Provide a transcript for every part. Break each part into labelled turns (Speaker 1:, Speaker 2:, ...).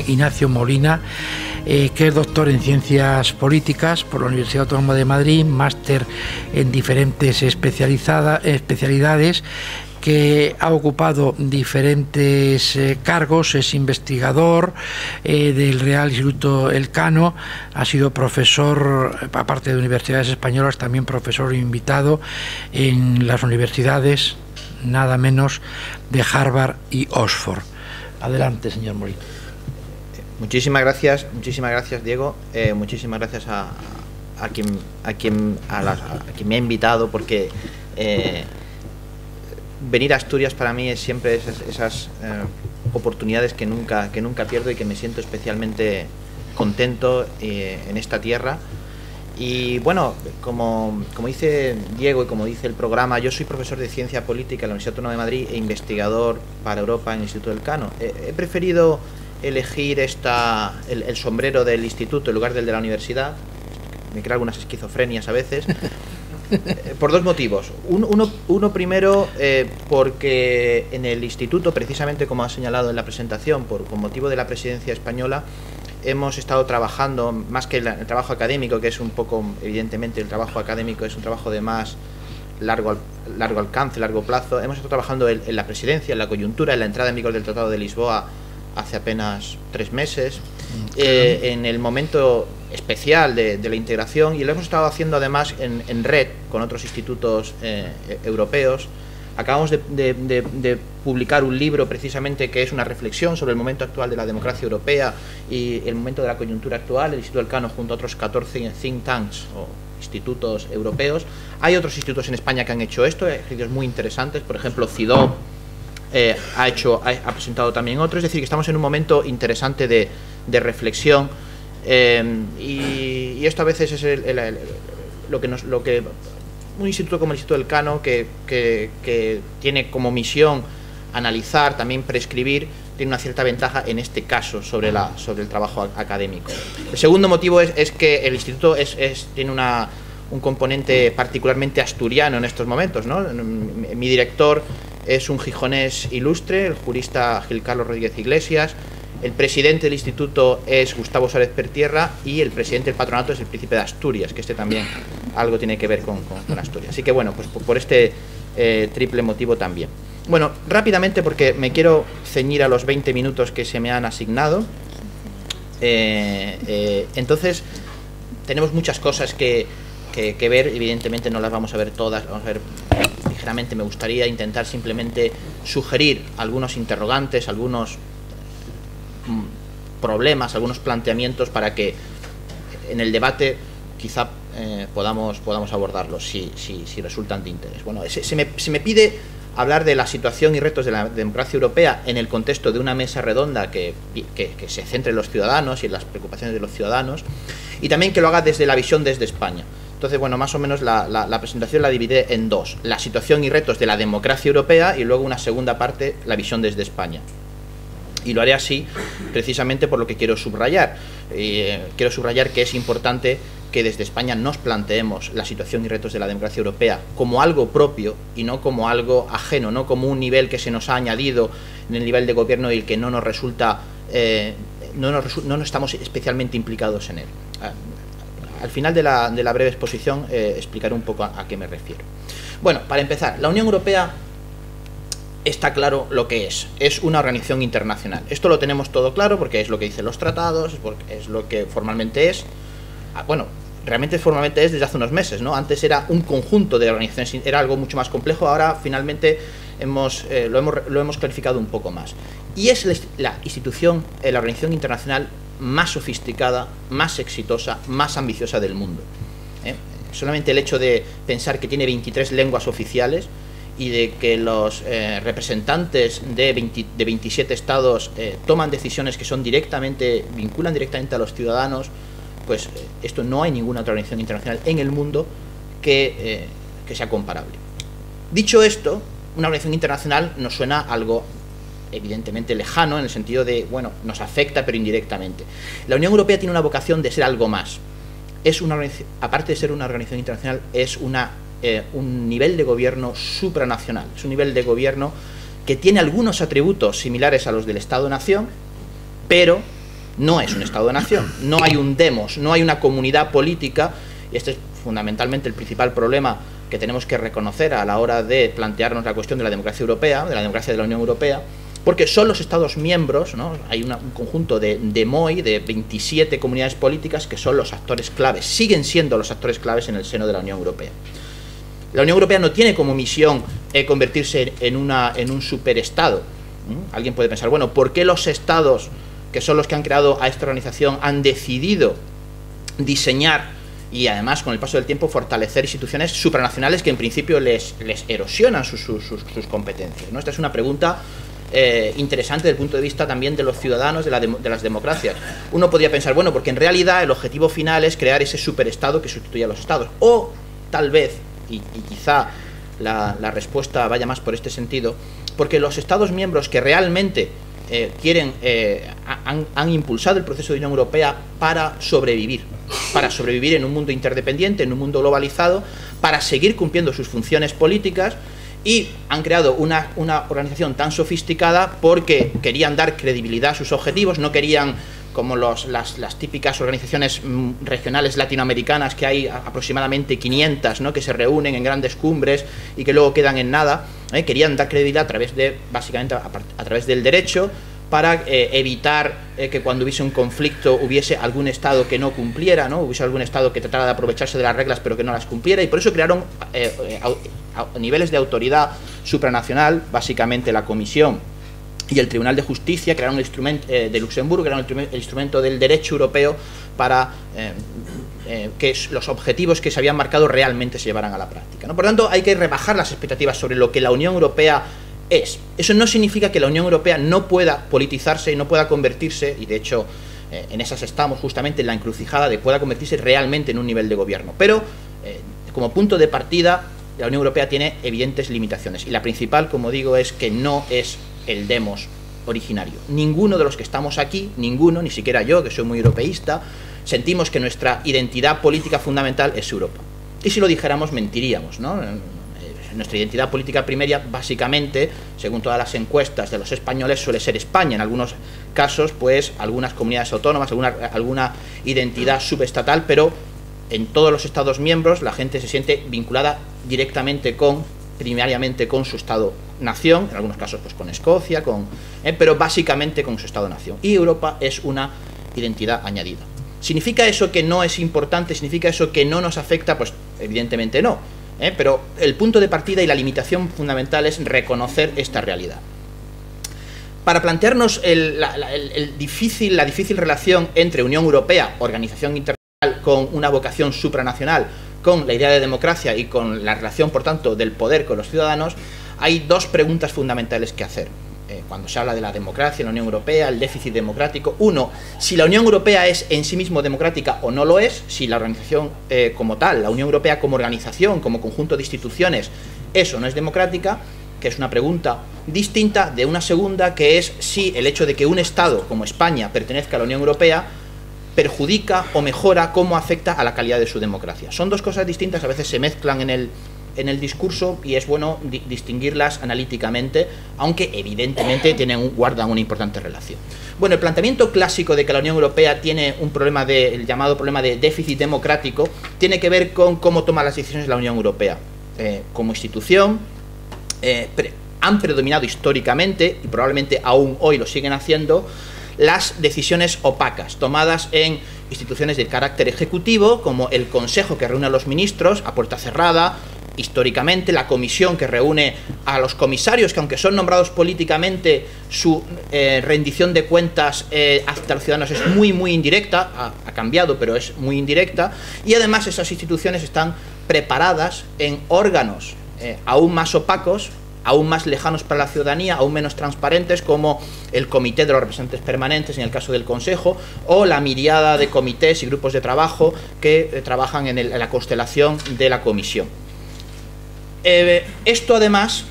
Speaker 1: Ignacio Molina, que es doctor en Ciencias Políticas por la Universidad Autónoma de Madrid, máster en diferentes especialidades, que ha ocupado diferentes cargos, es investigador del Real Instituto Elcano, ha sido profesor, aparte de universidades españolas, también profesor invitado en las universidades, nada menos, de Harvard y Oxford. Adelante, señor Molina.
Speaker 2: Muchísimas gracias, Diego. Muchísimas gracias a quien me ha invitado, porque venir a Asturias para mí es siempre esas oportunidades que nunca pierdo y que me siento especialmente contento en esta tierra. Y bueno, como dice Diego y como dice el programa, yo soy profesor de Ciencia Política en la Universidad Autónoma de Madrid e investigador para Europa en el Instituto Elcano. He preferido elegir el sombrero del instituto en lugar del de la universidad. Me crea algunas esquizofrenias a veces. Por dos motivos. Uno primero, porque en el instituto, precisamente como ha señalado en la presentación, con motivo de la presidencia española, hemos estado trabajando, más que el trabajo académico, que es un poco, evidentemente, el trabajo académico es un trabajo de más largo alcance, largo plazo. Hemos estado trabajando en la presidencia, en la coyuntura, en la entrada en vigor del Tratado de Lisboa hace apenas 3 meses, en el momento especial de la integración, y lo hemos estado haciendo además en red con otros institutos europeos. Acabamos de publicar un libro precisamente que es una reflexión sobre el momento actual de la democracia europea y el momento de la coyuntura actual. El Instituto Elcano, junto a otros 14 think tanks o institutos europeos. Hay otros institutos en España que han hecho esto, ejercicios muy interesantes. Por ejemplo, CIDO ha presentado también otro. Es decir, que estamos en un momento interesante de reflexión, y esto a veces es lo que un instituto como el Instituto Elcano, que tiene como misión analizar, también prescribir, tiene una cierta ventaja en este caso sobre el trabajo académico. El segundo motivo es que el instituto tiene un componente particularmente asturiano en estos momentos, ¿no? Mi director es un gijonés ilustre, el jurista Gil Carlos Rodríguez Iglesias. El presidente del instituto es Gustavo Suárez Pertierra, y el presidente del patronato es el príncipe de Asturias, que también algo tiene que ver con Asturias. Así que bueno, pues por este triple motivo también. Bueno, rápidamente, porque me quiero ceñir a los 20 minutos que se me han asignado. Entonces, tenemos muchas cosas que ver, evidentemente no las vamos a ver todas, vamos a ver ligeramente. Me gustaría intentar simplemente sugerir algunos interrogantes, algunos problemas, algunos planteamientos, para que en el debate quizá podamos abordarlos si resultan de interés. Bueno, se me pide hablar de la situación y retos de la democracia europea en el contexto de una mesa redonda que se centre en los ciudadanos y en las preocupaciones de los ciudadanos, y también que lo haga desde la visión desde España. Entonces, bueno, más o menos la presentación la divide en dos: la situación y retos de la democracia europea, y luego una segunda parte, la visión desde España. Y lo haré así precisamente por lo que quiero subrayar. Quiero subrayar que es importante que desde España nos planteemos la situación y retos de la democracia europea como algo propio y no como algo ajeno, no como un nivel que se nos ha añadido en el nivel de gobierno y que no nos resulta, no estamos especialmente implicados en él. Al final de la breve exposición explicaré un poco a qué me refiero. Bueno, para empezar, la Unión Europea está claro lo que es una organización internacional. Esto lo tenemos todo claro porque es lo que dicen los tratados, porque es lo que formalmente es. Bueno, realmente formalmente es desde hace unos meses, ¿no? Antes era un conjunto de organizaciones, era algo mucho más complejo. Ahora finalmente lo hemos clarificado un poco más. Y es la institución, la organización internacional más sofisticada, más exitosa, más ambiciosa del mundo. Solamente el hecho de pensar que tiene 23 lenguas oficiales y de que los representantes de 27 estados toman decisiones que vinculan directamente a los ciudadanos, pues esto no hay ninguna otra organización internacional en el mundo que sea comparable. Dicho esto, una organización internacional nos suena algo evidentemente lejano, en el sentido de, bueno, nos afecta pero indirectamente. La Unión Europea tiene una vocación de ser algo más. Aparte de ser una organización internacional, es un nivel de gobierno supranacional. Es un nivel de gobierno que tiene algunos atributos similares a los del Estado-Nación, pero no es un Estado-nación, no hay un demos, no hay una comunidad política, y este es fundamentalmente el principal problema que tenemos que reconocer a la hora de plantearnos la cuestión de la democracia europea, de la democracia de la Unión Europea, porque son los Estados miembros, ¿no? Hay un conjunto de MOI, de 27 comunidades políticas, que son los actores claves, siguen siendo los actores claves en el seno de la Unión Europea. La Unión Europea no tiene como misión convertirse en un superestado. Alguien puede pensar, bueno, ¿por qué los estados, que son los que han creado a esta organización, han decidido diseñar y además con el paso del tiempo fortalecer instituciones supranacionales que en principio les erosionan sus competencias, ¿no? Esta es una pregunta interesante desde el punto de vista también de los ciudadanos, de las democracias. Uno podría pensar, bueno, porque en realidad el objetivo final es crear ese superestado que sustituya a los estados, o tal vez, y quizá la respuesta vaya más por este sentido, porque los estados miembros que realmente han impulsado el proceso de Unión Europea para sobrevivir en un mundo interdependiente, en un mundo globalizado, para seguir cumpliendo sus funciones políticas, y han creado una organización tan sofisticada porque querían dar credibilidad a sus objetivos, no querían, como las típicas organizaciones regionales latinoamericanas, que hay aproximadamente 500, ¿no?, que se reúnen en grandes cumbres y que luego quedan en nada. Querían dar credibilidad básicamente a través del derecho, para evitar que cuando hubiese un conflicto hubiese algún Estado que no cumpliera, ¿no?, hubiese algún Estado que tratara de aprovecharse de las reglas pero que no las cumpliera, y por eso crearon niveles de autoridad supranacional, básicamente la Comisión y el Tribunal de Justicia, crearon el instrumento de Luxemburgo, crearon el instrumento del derecho europeo para que los objetivos que se habían marcado realmente se llevaran a la práctica, ¿no? Por lo tanto, hay que rebajar las expectativas sobre lo que la Unión Europea es. Eso no significa que la Unión Europea no pueda politizarse y no pueda convertirse, y de hecho en esas estamos justamente, en la encrucijada de pueda convertirse realmente en un nivel de gobierno. Pero como punto de partida, la Unión Europea tiene evidentes limitaciones, y la principal, como digo, es que no es el demos originario. Ninguno de los que estamos aquí, ninguno, ni siquiera yo, que soy muy europeísta, sentimos que nuestra identidad política fundamental es Europa. Y si lo dijéramos, mentiríamos, ¿no? Nuestra identidad política primaria, básicamente, según todas las encuestas de los españoles, suele ser España. En algunos casos, pues, algunas comunidades autónomas, alguna identidad subestatal, pero en todos los Estados miembros la gente se siente vinculada directamente primariamente con su Estado-nación, en algunos casos pues con Escocia, pero básicamente con su Estado-nación. Y Europa es una identidad añadida. ¿Significa eso que no es importante? ¿Significa eso que no nos afecta? Pues evidentemente no. Pero el punto de partida y la limitación fundamental es reconocer esta realidad. Para plantearnos la difícil relación entre Unión Europea, organización internacional con una vocación supranacional, con la idea de democracia y con la relación, por tanto, del poder con los ciudadanos, hay dos preguntas fundamentales que hacer. Cuando se habla de la democracia en la Unión Europea, el déficit democrático. Uno, si la Unión Europea es en sí mismo democrática o no lo es, si la organización como tal, la Unión Europea como organización, como conjunto de instituciones, eso no es democrática, que es una pregunta distinta de una segunda, que es si el hecho de que un Estado como España pertenezca a la Unión Europea perjudica o mejora, cómo afecta a la calidad de su democracia. Son dos cosas distintas, a veces se mezclan en el discurso, y es bueno distinguirlas analíticamente, aunque evidentemente guardan una importante relación. Bueno, el planteamiento clásico de que la Unión Europea tiene un problema el llamado problema de déficit democrático, tiene que ver con cómo toma las decisiones la Unión Europea. Como institución, han predominado históricamente, y probablemente aún hoy lo siguen haciendo, las decisiones opacas, tomadas en instituciones de carácter ejecutivo, como el Consejo, que reúne a los ministros a puerta cerrada, históricamente, la Comisión, que reúne a los comisarios, que aunque son nombrados políticamente, su rendición de cuentas hacia los ciudadanos es muy indirecta, ha cambiado, pero es muy indirecta, y además esas instituciones están preparadas en órganos aún más opacos, aún más lejanos para la ciudadanía, aún menos transparentes, como el Comité de los Representantes Permanentes en el caso del Consejo, o la miriada de comités y grupos de trabajo que trabajan en la constelación de la Comisión. Esto además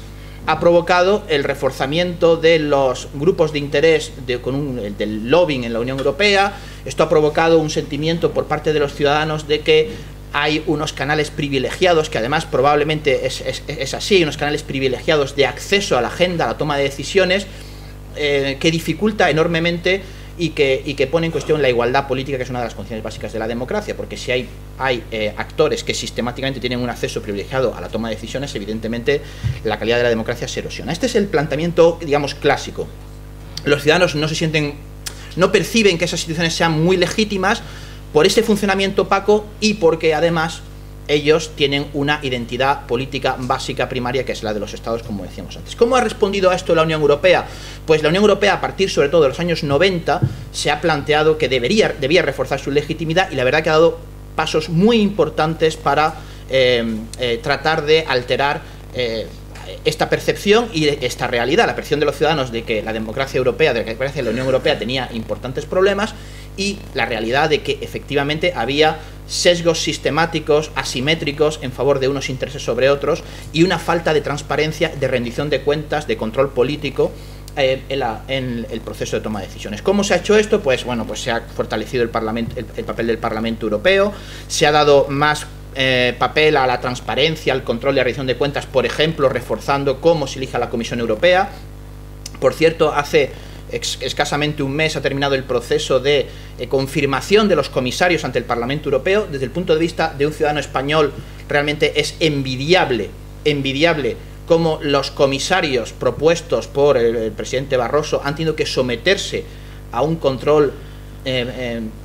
Speaker 2: ha provocado el reforzamiento de los grupos de interés del lobbying en la Unión Europea. Esto ha provocado un sentimiento por parte de los ciudadanos de que hay unos canales privilegiados, que además probablemente es así, hay unos canales privilegiados de acceso a la agenda, a la toma de decisiones, que dificulta enormemente y que pone en cuestión la igualdad política, que es una de las condiciones básicas de la democracia, porque si hay actores que sistemáticamente tienen un acceso privilegiado a la toma de decisiones, evidentemente la calidad de la democracia se erosiona. Este es el planteamiento, digamos, clásico. Los ciudadanos no perciben que esas instituciones sean muy legítimas por ese funcionamiento opaco y porque además ellos tienen una identidad política básica primaria, que es la de los estados, como decíamos antes. ¿Cómo ha respondido a esto la Unión Europea? Pues la Unión Europea, a partir sobre todo de los años 90, se ha planteado que debía reforzar su legitimidad, y la verdad que ha dado pasos muy importantes para tratar de alterar esta percepción y esta realidad, la percepción de los ciudadanos de que la democracia europea, de que la Unión Europea tenía importantes problemas, y la realidad de que efectivamente había sesgos sistemáticos, asimétricos, en favor de unos intereses sobre otros, y una falta de transparencia, de rendición de cuentas, de control político en el proceso de toma de decisiones. ¿Cómo se ha hecho esto? Pues bueno, pues se ha fortalecido el papel del Parlamento Europeo, se ha dado más papel a la transparencia, al control y a la rendición de cuentas, por ejemplo, reforzando cómo se elige a la Comisión Europea. Por cierto, hace escasamente un mes ha terminado el proceso de confirmación de los comisarios ante el Parlamento Europeo. Desde el punto de vista de un ciudadano español, realmente es envidiable cómo los comisarios propuestos por el presidente Barroso han tenido que someterse a un control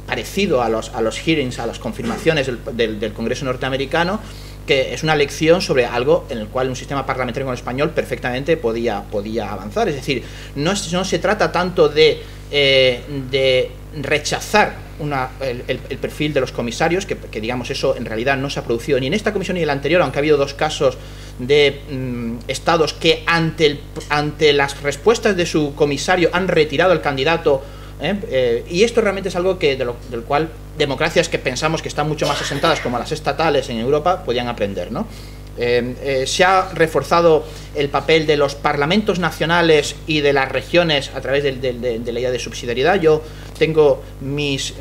Speaker 2: parecido a los hearings, a las confirmaciones del Congreso norteamericano, que es una lección sobre algo en el cual un sistema parlamentario como el español perfectamente podía avanzar. Es decir, no se trata tanto de rechazar el perfil de los comisarios, que digamos eso en realidad no se ha producido ni en esta comisión ni en la anterior, aunque ha habido dos casos de estados que ante las respuestas de su comisario han retirado al candidato. Y esto realmente es algo del cual democracias que pensamos que están mucho más asentadas, como las estatales en Europa, podían aprender, ¿no? Se ha reforzado el papel de los parlamentos nacionales y de las regiones a través de la idea de subsidiariedad. Yo tengo mis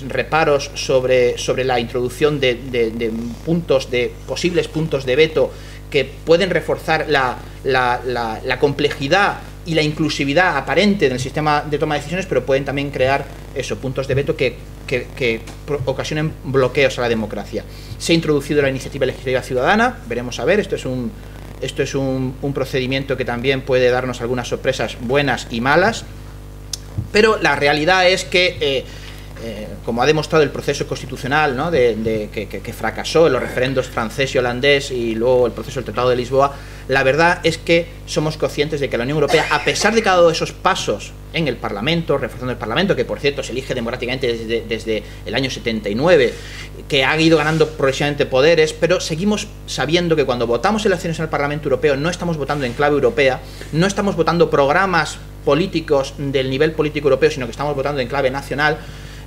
Speaker 2: reparos sobre la introducción de posibles puntos de veto que pueden reforzar la complejidad y la inclusividad aparente del sistema de toma de decisiones, pero pueden también crear puntos de veto que ocasionen bloqueos a la democracia. Se ha introducido la iniciativa legislativa ciudadana, veremos a ver, esto es un procedimiento que también puede darnos algunas sorpresas buenas y malas, pero la realidad es que como ha demostrado el proceso constitucional, ¿no?, que fracasó en los referendos francés y holandés, y luego el proceso del Tratado de Lisboa, la verdad es que somos conscientes de que la Unión Europea, a pesar de que ha dado esos pasos en el Parlamento, reforzando el Parlamento, que por cierto se elige democráticamente desde el año 79, que ha ido ganando progresivamente poderes, pero seguimos sabiendo que cuando votamos elecciones en el Parlamento Europeo no estamos votando en clave europea, no estamos votando programas políticos del nivel político europeo, sino que estamos votando en clave nacional.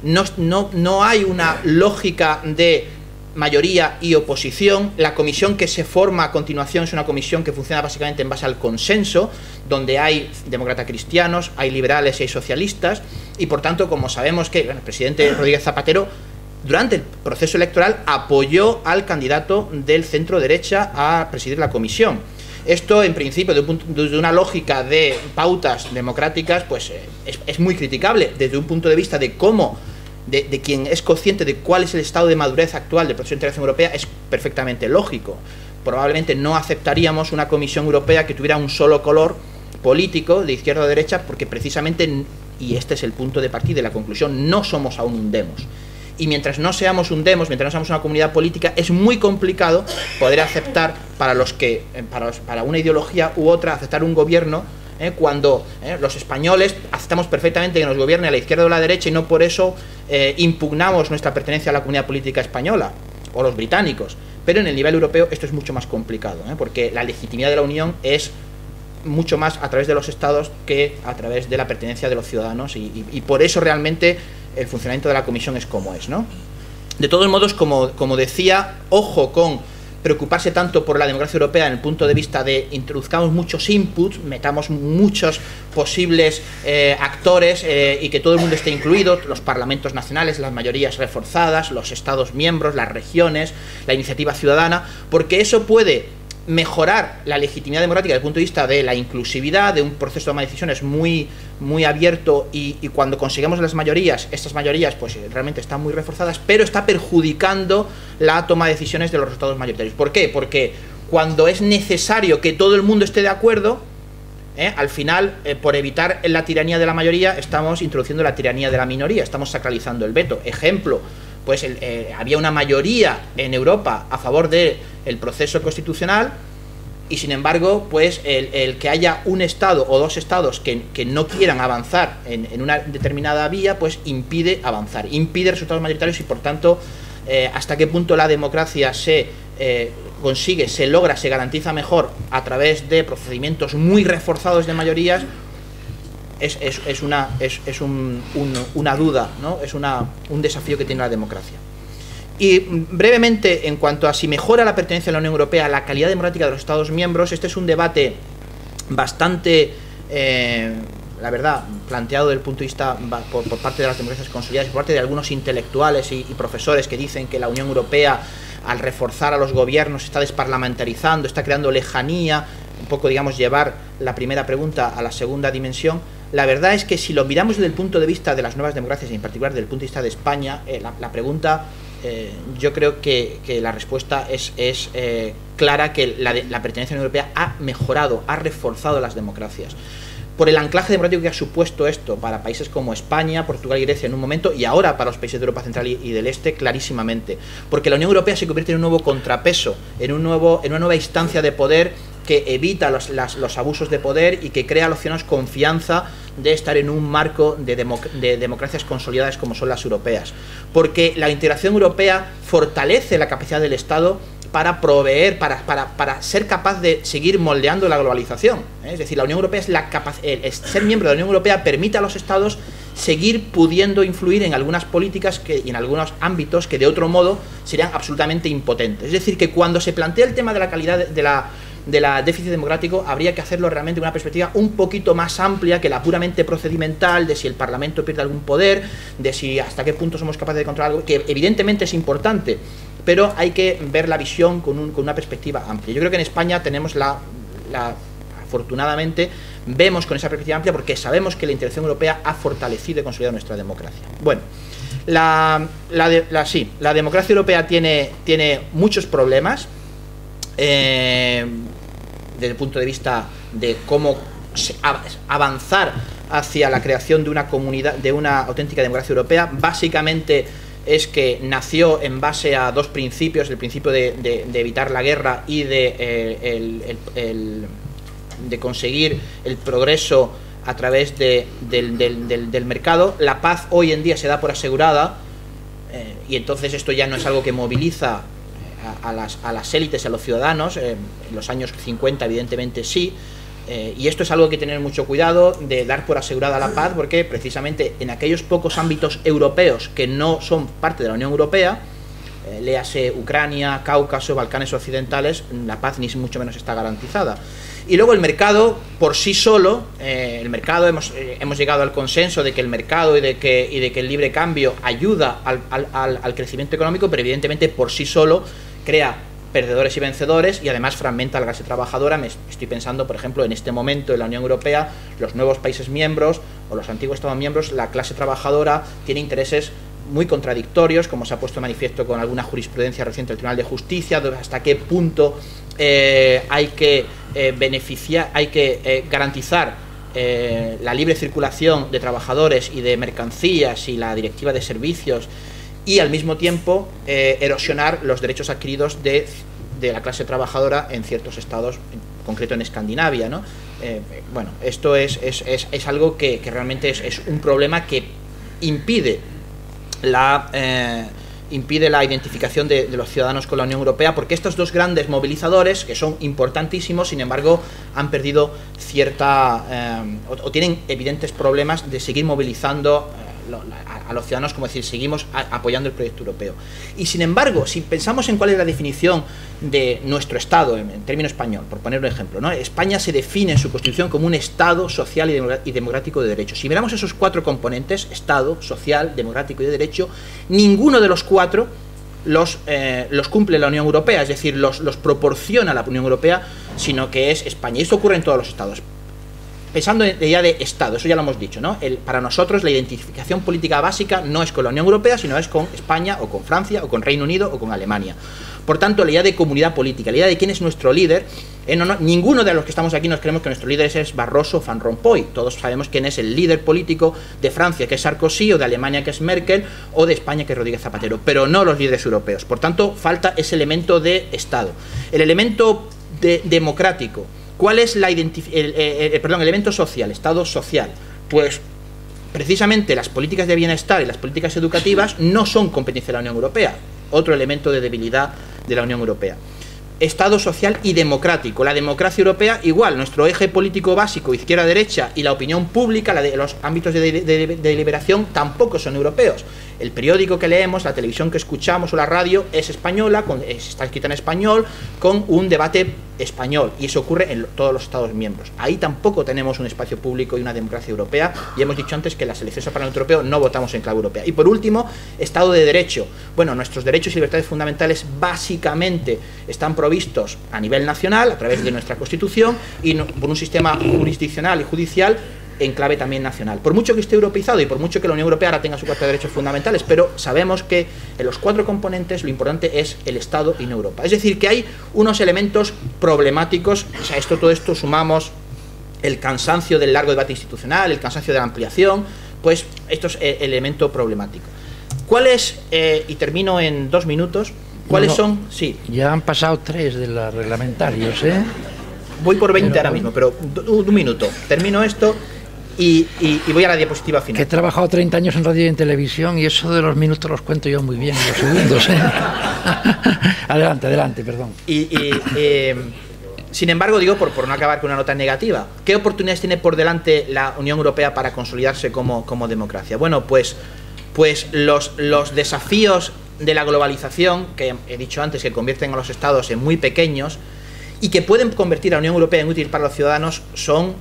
Speaker 2: No hay una lógica de mayoría y oposición. La comisión que se forma a continuación es una comisión que funciona básicamente en base al consenso, donde hay demócratas cristianos, hay liberales y hay socialistas, y por tanto, como sabemos que el presidente Rodríguez Zapatero durante el proceso electoral apoyó al candidato del centro derecha a presidir la comisión. Esto, en principio, desde una lógica de pautas democráticas, pues es muy criticable. Desde un punto de vista de cómo, de quien es consciente de cuál es el estado de madurez actual del proceso de integración europea, es perfectamente lógico. Probablemente no aceptaríamos una Comisión Europea que tuviera un solo color político, de izquierda o derecha, porque precisamente, y este es el punto de partida y la conclusión, no somos aún un demos. Y mientras no seamos un demos, mientras no seamos una comunidad política, es muy complicado poder aceptar para una ideología u otra, aceptar un gobierno, cuando los españoles aceptamos perfectamente que nos gobierne a la izquierda o a la derecha, y no por eso impugnamos nuestra pertenencia a la comunidad política española, o los británicos. Pero en el nivel europeo esto es mucho más complicado, porque la legitimidad de la Unión es mucho más a través de los estados que a través de la pertenencia de los ciudadanos, y por eso realmente el funcionamiento de la comisión es como es, ¿no? De todos modos, como decía, ojo con preocuparse tanto por la democracia europea en el punto de vista de introduzcamos muchos inputs, metamos muchos posibles actores, y que todo el mundo esté incluido, los parlamentos nacionales, las mayorías reforzadas, los estados miembros, las regiones, la iniciativa ciudadana, porque eso puede mejorar la legitimidad democrática desde el punto de vista de la inclusividad, de un proceso de toma de decisiones muy abierto, y cuando conseguimos las mayorías, estas mayorías pues realmente están muy reforzadas, pero está perjudicando la toma de decisiones de los resultados mayoritarios. ¿Por qué? Porque cuando es necesario que todo el mundo esté de acuerdo, al final, por evitar la tiranía de la mayoría, estamos introduciendo la tiranía de la minoría, estamos sacralizando el veto. Ejemplo, pues había una mayoría en Europa a favor del proceso constitucional, y sin embargo, pues el que haya un Estado o dos Estados que no quieran avanzar en una determinada vía, pues impide avanzar, impide resultados mayoritarios, y por tanto, hasta qué punto la democracia se consigue, se logra, se garantiza mejor a través de procedimientos muy reforzados de mayorías, es una duda, ¿no? Es un desafío que tiene la democracia. Y brevemente, en cuanto a si mejora la pertenencia a la Unión Europea, la calidad democrática de los Estados miembros, este es un debate bastante, la verdad, planteado desde el punto de vista por parte de las democracias consolidadas y por parte de algunos intelectuales y profesores que dicen que la Unión Europea, al reforzar a los gobiernos, está desparlamentarizando, está creando lejanía, un poco, digamos, llevar la primera pregunta a la segunda dimensión. La verdad es que si lo miramos desde el punto de vista de las nuevas democracias, y en particular desde el punto de vista de España, la pregunta, yo creo que la respuesta es clara, que la pertenencia a la Unión Europea ha mejorado, ha reforzado las democracias. Por el anclaje democrático que ha supuesto esto para países como España, Portugal y Grecia en un momento, y ahora para los países de Europa Central y del Este, clarísimamente. Porque la Unión Europea se convierte en un nuevo contrapeso, en una nueva instancia de poder que evita los abusos de poder y que crea a los ciudadanos confianza de estar en un marco de democracias consolidadas como son las europeas. Porque la integración europea fortalece la capacidad del Estado para proveer, para ser capaz de seguir moldeando la globalización. Es decir, la Unión Europea el ser miembro de la Unión Europea permite a los Estados seguir pudiendo influir en algunas políticas y en algunos ámbitos que de otro modo serían absolutamente impotentes. Es decir, que cuando se plantea el tema de la calidad de la déficit democrático, habría que hacerlo realmente en una perspectiva un poquito más amplia que la puramente procedimental, de si el Parlamento pierde algún poder, de si hasta qué punto somos capaces de controlar algo, que evidentemente es importante, pero hay que ver la visión con una perspectiva amplia. Yo creo que en España tenemos afortunadamente, vemos con esa perspectiva amplia, porque sabemos que la integración europea ha fortalecido y consolidado nuestra democracia. Bueno, la democracia europea tiene muchos problemas, desde el punto de vista de cómo avanzar hacia la creación de una comunidad, de una auténtica democracia europea. Básicamente es que nació en base a dos principios: el principio de evitar la guerra y de conseguir el progreso a través del mercado. La paz hoy en día se da por asegurada, y entonces esto ya no es algo que moviliza a las élites, a los ciudadanos. En los años 50 evidentemente sí, y esto es algo que hay que tener mucho cuidado de dar por asegurada la paz, porque precisamente en aquellos pocos ámbitos europeos que no son parte de la Unión Europea, léase Ucrania, Cáucaso, Balcanes occidentales, la paz ni mucho menos está garantizada. Y luego el mercado por sí solo, hemos llegado al consenso de que el mercado y de que el libre cambio ayuda al crecimiento económico, pero evidentemente por sí solo crea perdedores y vencedores, y además fragmenta la clase trabajadora. Estoy pensando, por ejemplo, en este momento en la Unión Europea, los nuevos países miembros o los antiguos Estados miembros, la clase trabajadora tiene intereses muy contradictorios, como se ha puesto de manifiesto con alguna jurisprudencia reciente del Tribunal de Justicia, de hasta qué punto hay que garantizar la libre circulación de trabajadores y de mercancías y la directiva de servicios, y al mismo tiempo erosionar los derechos adquiridos de la clase trabajadora en ciertos estados, en concreto en Escandinavia, ¿no? Bueno, esto es algo que realmente es un problema que impide la identificación de los ciudadanos con la Unión Europea, porque estos dos grandes movilizadores, que son importantísimos, sin embargo, han perdido o tienen evidentes problemas de seguir movilizando a los ciudadanos, como decir, seguimos apoyando el proyecto europeo. Y sin embargo, si pensamos en cuál es la definición de nuestro Estado en término español, por poner un ejemplo, ¿no? España se define en su Constitución como un Estado social y democrático de derecho. Si miramos esos cuatro componentes, Estado, social, democrático y de derecho, ninguno de los cuatro los cumple la Unión Europea, es decir, los proporciona la Unión Europea, sino que es España. Y esto ocurre en todos los estados. Pensando en la idea de Estado, eso ya lo hemos dicho, ¿no? Para nosotros la identificación política básica no es con la Unión Europea, sino es con España, o con Francia, o con Reino Unido, o con Alemania. Por tanto, la idea de comunidad política, la idea de quién es nuestro líder, ninguno de los que estamos aquí nos creemos que nuestro líder es Barroso o Van Rompuy. Todos sabemos quién es el líder político de Francia, que es Sarkozy, o de Alemania, que es Merkel, o de España, que es Rodríguez Zapatero, pero no los líderes europeos. Por tanto, falta ese elemento de Estado. El elemento democrático. ¿Cuál es el elemento social, Estado social? Pues precisamente las políticas de bienestar y las políticas educativas no son competencia de la Unión Europea, otro elemento de debilidad de la Unión Europea. Estado social y democrático. La democracia europea, igual, nuestro eje político básico, izquierda-derecha, y la opinión pública, los ámbitos de deliberación, tampoco son europeos. El periódico que leemos, la televisión que escuchamos o la radio es española, está escrita en español, con un debate español, y eso ocurre en todos los Estados miembros. Ahí tampoco tenemos un espacio público y una democracia europea, y hemos dicho antes que en las elecciones al Parlamento Europeo no votamos en clave europea. Y por último, Estado de Derecho. Bueno, nuestros derechos y libertades fundamentales básicamente están provistos a nivel nacional, a través de nuestra Constitución, y por un sistema jurisdiccional y judicial en clave también nacional. Por mucho que esté europeizado y por mucho que la Unión Europea ahora tenga su Carta de Derechos Fundamentales, pero sabemos que en los 4 componentes lo importante es el Estado y no Europa. Es decir, que hay unos elementos problemáticos, o sea, todo esto sumamos el cansancio del largo debate institucional, el cansancio de la ampliación, pues esto es elemento problemático. ¿Cuál es, y termino en 2 minutos, cuáles son? Sí.
Speaker 1: Ya han pasado 3 de los reglamentarios, ¿eh?
Speaker 2: Voy por 20 ahora mismo, pero un minuto. Termino esto. Y voy a la diapositiva final.
Speaker 1: Que he trabajado 30 años en radio y en televisión, y eso de los minutos los cuento yo muy bien, los segundos, ¿eh? Adelante, perdón.
Speaker 2: Sin embargo, digo, por no acabar con una nota negativa, ¿qué oportunidades tiene por delante la Unión Europea para consolidarse como democracia? Bueno, pues los desafíos de la globalización, que he dicho antes, que convierten a los estados en muy pequeños, y que pueden convertir a la Unión Europea en útil para los ciudadanos, son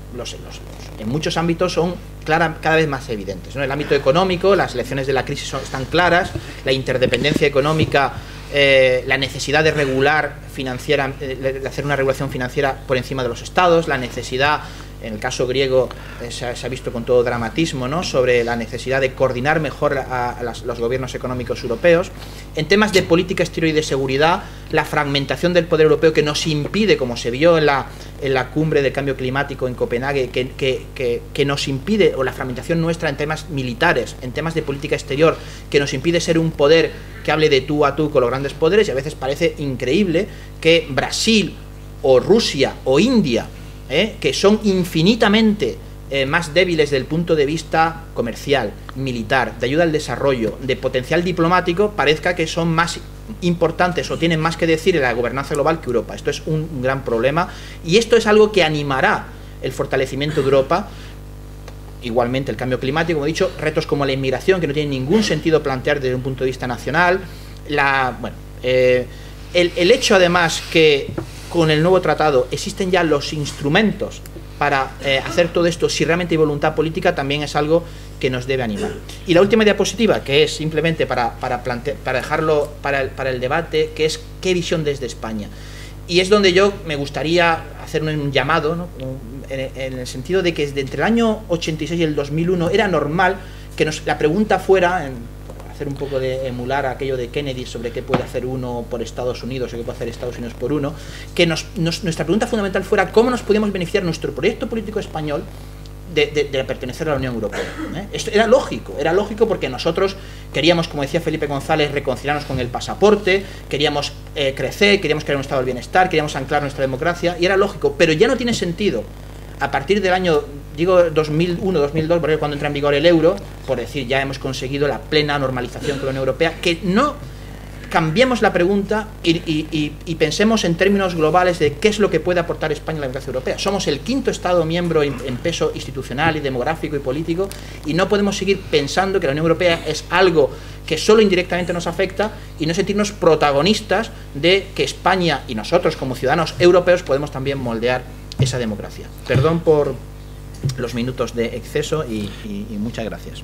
Speaker 2: en muchos ámbitos son cada vez más evidentes, ¿no? En el ámbito económico, las lecciones de la crisis están claras, la interdependencia económica, la necesidad de regular financiera, de hacer una regulación financiera por encima de los estados, la necesidad, en el caso griego se ha visto con todo dramatismo, ¿no?, sobre la necesidad de coordinar mejor a los gobiernos económicos europeos. En temas de política exterior y de seguridad, la fragmentación del poder europeo que nos impide, como se vio en la cumbre del cambio climático en Copenhague, que nos impide, o la fragmentación nuestra en temas militares, en temas de política exterior, que nos impide ser un poder que hable de tú a tú con los grandes poderes, y a veces parece increíble que Brasil o Rusia o India, que son infinitamente más débiles desde el punto de vista comercial, militar, de ayuda al desarrollo, de potencial diplomático, parezca que son más importantes o tienen más que decir en la gobernanza global que Europa. Esto es un gran problema, y esto es algo que animará el fortalecimiento de Europa. Igualmente el cambio climático, como he dicho, retos como la inmigración, que no tiene ningún sentido plantear desde un punto de vista nacional. El hecho, además, que con el nuevo tratado existen ya los instrumentos para hacer todo esto, si realmente hay voluntad política, también es algo que nos debe animar. Y la última diapositiva, que es simplemente para dejarlo para el debate, que es qué visión desde España. Y es donde yo me gustaría hacer un llamado, ¿no?, en el sentido de que entre el año 86 y el 2001 era normal que la pregunta fuera, hacer un poco de emular aquello de Kennedy sobre qué puede hacer uno por Estados Unidos o qué puede hacer Estados Unidos por uno, que nuestra pregunta fundamental fuera cómo nos podíamos beneficiar nuestro proyecto político español de pertenecer a la Unión Europea. Esto era lógico porque nosotros queríamos, como decía Felipe González, reconciliarnos con el pasaporte, queríamos crecer, queríamos crear un estado del bienestar, queríamos anclar nuestra democracia, y era lógico, pero ya no tiene sentido a partir del año, digo 2001, 2002, porque cuando entra en vigor el euro, por decir ya hemos conseguido la plena normalización con la Unión Europea, que no cambiemos la pregunta y pensemos en términos globales de qué es lo que puede aportar España a la democracia europea. Somos el 5º Estado miembro en peso institucional y demográfico y político, y no podemos seguir pensando que la Unión Europea es algo que solo indirectamente nos afecta, y no sentirnos protagonistas de que España y nosotros como ciudadanos europeos podemos también moldear esa democracia. Perdón por los minutos de exceso y muchas gracias.